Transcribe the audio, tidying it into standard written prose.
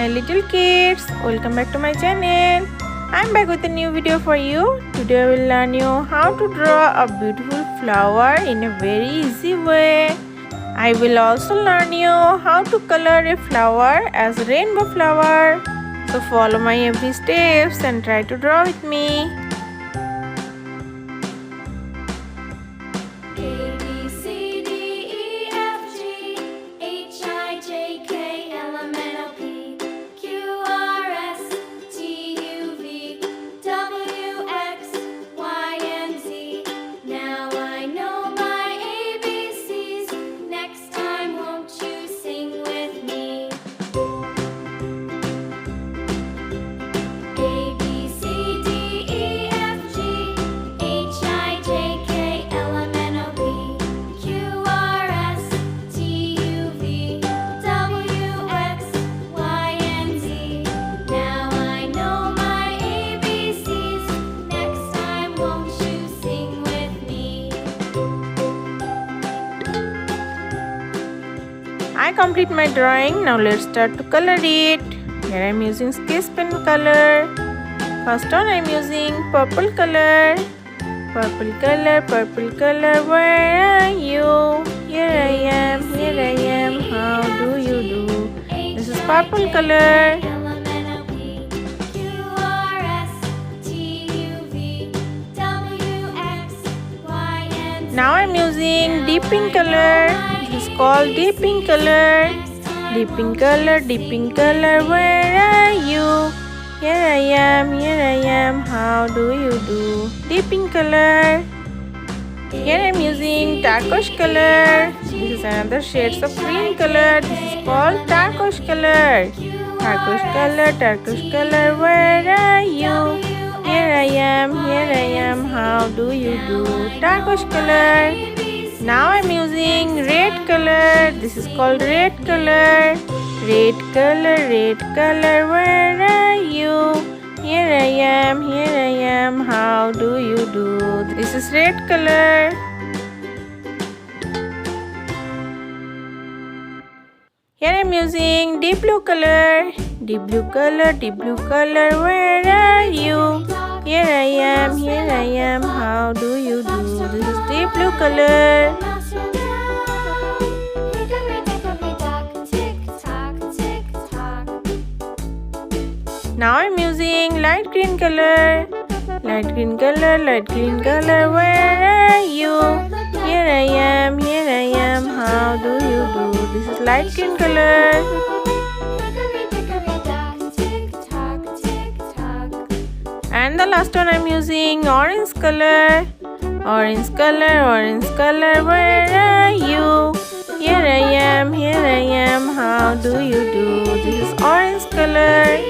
Hi little kids, welcome back to my channel. I'm back with a new video for you. Today I will learn you how to draw a beautiful flower in a very easy way. I will also learn you how to color a flower as a rainbow flower. So follow my every steps and try to draw with me. I complete my drawing. Now let's start to color it. Here I am using sketch pen color. First one I am using purple color. Purple color, purple color, where are you? Here I am, how do you do? This is purple color. Now I am using deep pink color. This is called deep pink color. Deep pink color, where are you? Here I am, how do you do? Deep pink color. Here I am using turquoise color. This is another shades of green color. This is called turquoise color. Turquoise color, where are you? Here I am, how do you do? Turquoise color. Now I am using red color. This is called red color. Red color, where are you? Here I am, how do you do? This is red color. Here I am using deep blue color. Deep blue color, where are you? Here I am, how do you do? This is deep blue color. Now I am using light green color. Light green color, where are you? Here I am, how do you do? This is light green color. And the last one I am using orange color. Orange color, where are you? Here I am, how do you do? This is orange color.